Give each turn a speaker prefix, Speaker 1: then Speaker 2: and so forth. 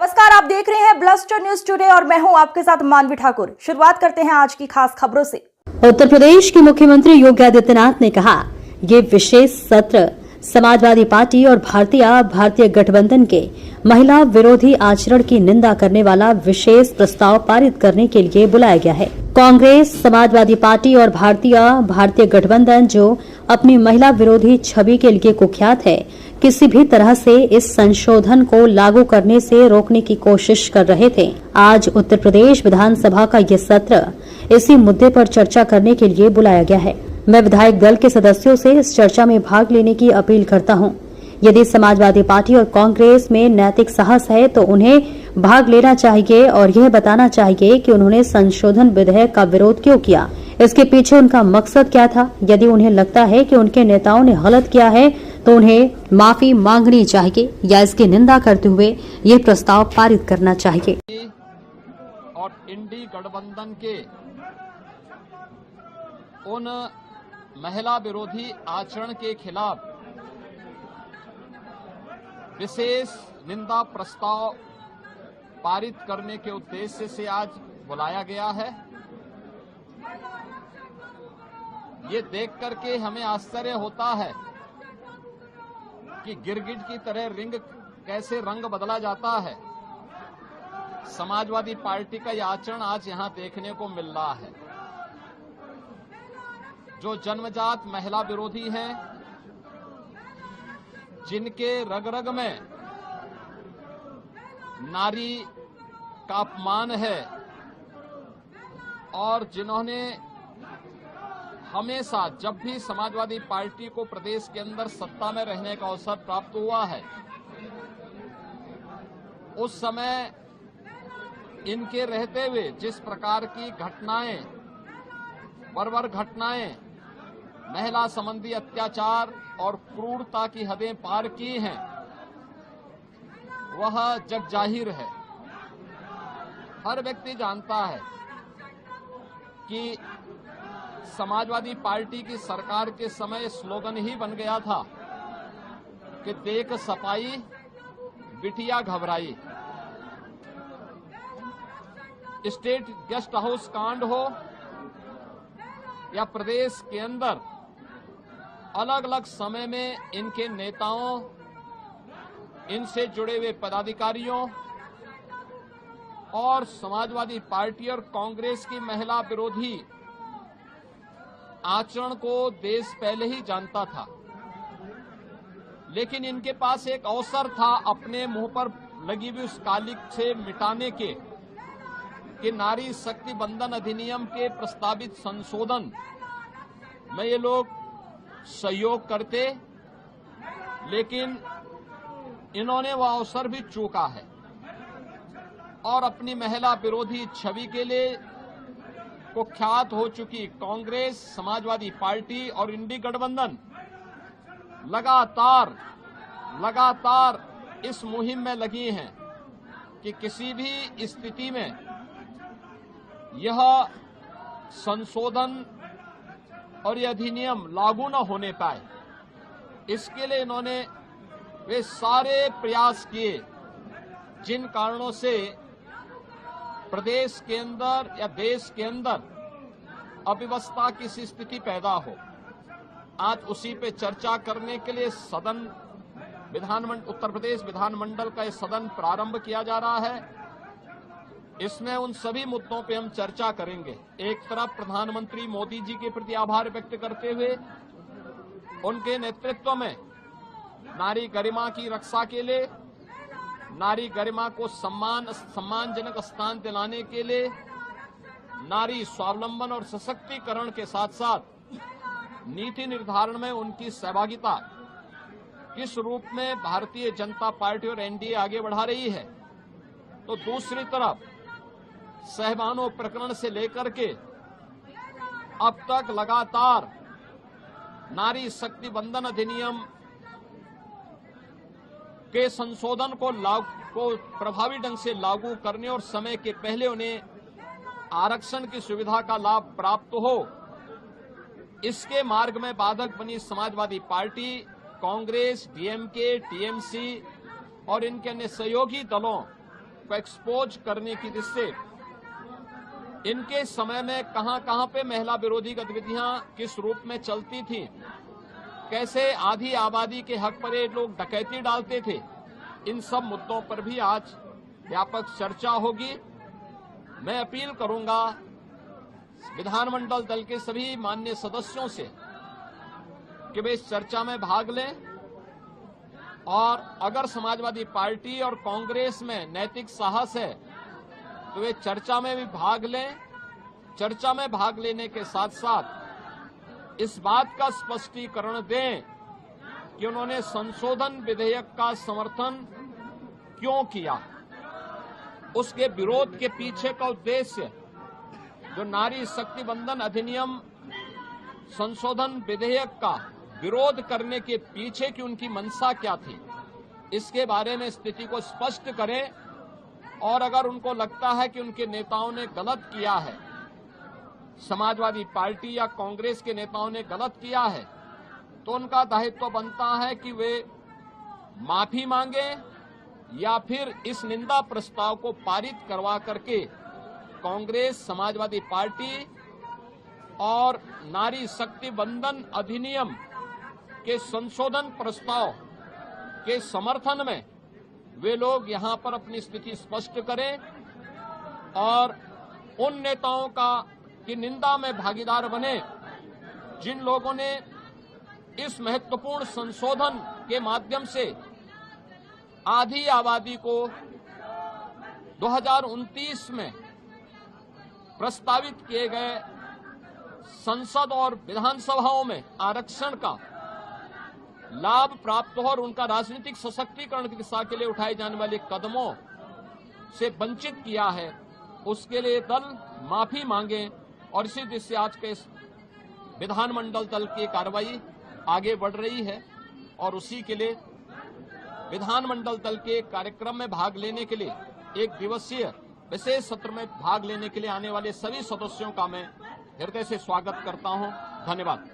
Speaker 1: नमस्कार, आप देख रहे हैं ब्लस्टर न्यूज टुडे और मैं हूं आपके साथ मानवी ठाकुर। शुरुआत करते हैं आज की खास खबरों से।
Speaker 2: उत्तर प्रदेश के मुख्यमंत्री योगी आदित्यनाथ ने कहा, ये विशेष सत्र समाजवादी पार्टी और भारतीय गठबंधन के महिला विरोधी आचरण की निंदा करने वाला विशेष प्रस्ताव पारित करने के लिए बुलाया गया है। कांग्रेस, समाजवादी पार्टी और भारतीय गठबंधन जो अपनी महिला विरोधी छवि के लिए कुख्यात है, किसी भी तरह से इस संशोधन को लागू करने से रोकने की कोशिश कर रहे थे। आज उत्तर प्रदेश विधानसभा का ये सत्र इसी मुद्दे पर चर्चा करने के लिए बुलाया गया है। मैं विधायक दल के सदस्यों से इस चर्चा में भाग लेने की अपील करता हूं। यदि समाजवादी पार्टी और कांग्रेस में नैतिक साहस है तो उन्हें भाग लेना चाहिए और यह बताना चाहिए कि उन्होंने संशोधन विधेयक का विरोध क्यों किया, इसके पीछे उनका मकसद क्या था। यदि उन्हें लगता है कि उनके नेताओं ने गलत किया है तो उन्हें माफी मांगनी चाहिए या इसकी निंदा करते हुए ये प्रस्ताव पारित करना चाहिए।
Speaker 3: और इंडी गठबंधन के उन महिला विरोधी आचरण के खिलाफ विशेष निंदा प्रस्ताव पारित करने के उद्देश्य से आज बुलाया गया है। ये देख करके हमें आश्चर्य होता है कि गिरगिट की तरह कैसे रंग बदला जाता है। समाजवादी पार्टी का यह आचरण आज यहां देखने को मिल रहा है। जो जन्मजात महिला विरोधी हैं, जिनके रग रग में नारी का अपमान है और जिन्होंने हमेशा जब भी समाजवादी पार्टी को प्रदेश के अंदर सत्ता में रहने का अवसर प्राप्त हुआ है, उस समय इनके रहते हुए जिस प्रकार की घटनाएं, बर्बर घटनाएं, महिला संबंधी अत्याचार और क्रूरता की हदें पार की हैं, वह जग जाहिर है। हर व्यक्ति जानता है कि समाजवादी पार्टी की सरकार के समय स्लोगन ही बन गया था कि देख सफाई बिटिया घबराई। स्टेट गेस्ट हाउस कांड हो या प्रदेश के अंदर अलग अलग समय में इनके नेताओं, इनसे जुड़े हुए पदाधिकारियों और समाजवादी पार्टी और कांग्रेस की महिला विरोधी आचरण को देश पहले ही जानता था। लेकिन इनके पास एक अवसर था अपने मुंह पर लगी हुई उस कालिक से मिटाने के कि नारी शक्ति बंधन अधिनियम के प्रस्तावित संशोधन में ये लोग सहयोग करते, लेकिन इन्होंने वह अवसर भी चूका है और अपनी महिला विरोधी छवि के लिए कुख्यात हो चुकी कांग्रेस, समाजवादी पार्टी और इंडी गठबंधन लगातार इस मुहिम में लगी हैं कि किसी भी स्थिति में यह संशोधन और यह अधिनियम लागू न होने पाए। इसके लिए इन्होंने वे सारे प्रयास किए जिन कारणों से प्रदेश के अंदर या देश के अंदर अव्यवस्था की स्थिति पैदा हो। आज उसी पे चर्चा करने के लिए उत्तर प्रदेश विधानमंडल का यह सदन प्रारंभ किया जा रहा है। इसमें उन सभी मुद्दों पे हम चर्चा करेंगे। एक तरफ प्रधानमंत्री मोदी जी के प्रति आभार व्यक्त करते हुए उनके नेतृत्व में नारी गरिमा की रक्षा के लिए, नारी गरिमा को सम्मानजनक स्थान दिलाने के लिए, नारी स्वावलंबन और सशक्तिकरण के साथ साथ नीति निर्धारण में उनकी सहभागिता किस रूप में भारतीय जनता पार्टी और एनडीए आगे बढ़ा रही है, तो दूसरी तरफ सहबानो प्रकरण से लेकर के अब तक लगातार नारी शक्ति बंधन अधिनियम के संशोधन को प्रभावी ढंग से लागू करने और समय के पहले उन्हें आरक्षण की सुविधा का लाभ प्राप्त हो, इसके मार्ग में बाधक बनी Samajwadi party, Congress, DMK, TMC और इनके अन्य सहयोगी दलों को एक्सपोज करने की दृष्टि से इनके समय में कहां पे महिला विरोधी गतिविधियां किस रूप में चलती थी, कैसे आधी आबादी के हक पर ये लोग डकैती डालते थे, इन सब मुद्दों पर भी आज व्यापक चर्चा होगी। मैं अपील करूंगा विधानमंडल दल के सभी माननीय सदस्यों से कि वे इस चर्चा में भाग लें और अगर समाजवादी पार्टी और कांग्रेस में नैतिक साहस है तो वे चर्चा में भी भाग लें। चर्चा में भाग लेने के साथ साथ इस बात का स्पष्टीकरण दें कि उन्होंने संशोधन विधेयक का समर्थन क्यों किया, उसके विरोध के पीछे का उद्देश्य, जो नारी शक्ति बंधन अधिनियम संशोधन विधेयक का विरोध करने के पीछे की उनकी मंशा क्या थी, इसके बारे में स्थिति को स्पष्ट करें। और अगर उनको लगता है कि उनके नेताओं ने गलत किया है, समाजवादी पार्टी या कांग्रेस के नेताओं ने गलत किया है, तो उनका दायित्व बनता है कि वे माफी मांगे या फिर इस निंदा प्रस्ताव को पारित करवा करके कांग्रेस, समाजवादी पार्टी और नारी शक्ति बंधन अधिनियम के संशोधन प्रस्ताव के समर्थन में वे लोग यहां पर अपनी स्थिति स्पष्ट करें और उन नेताओं की निंदा में भागीदार बने जिन लोगों ने इस महत्वपूर्ण संशोधन के माध्यम से आधी आबादी को 2029 में प्रस्तावित किए गए संसद और विधानसभाओं में आरक्षण का लाभ प्राप्त हो और उनका राजनीतिक सशक्तिकरण की दिशा के लिए उठाए जाने वाले कदमों से वंचित किया है, उसके लिए दल माफी मांगे और इसी दिशा से आज के इस विधानमंडल दल की कार्रवाई आगे बढ़ रही है। और उसी के लिए विधानमंडल दल के कार्यक्रम में भाग लेने के लिए एक दिवसीय विशेष सत्र में भाग लेने के लिए आने वाले सभी सदस्यों का मैं हृदय से स्वागत करता हूं। धन्यवाद।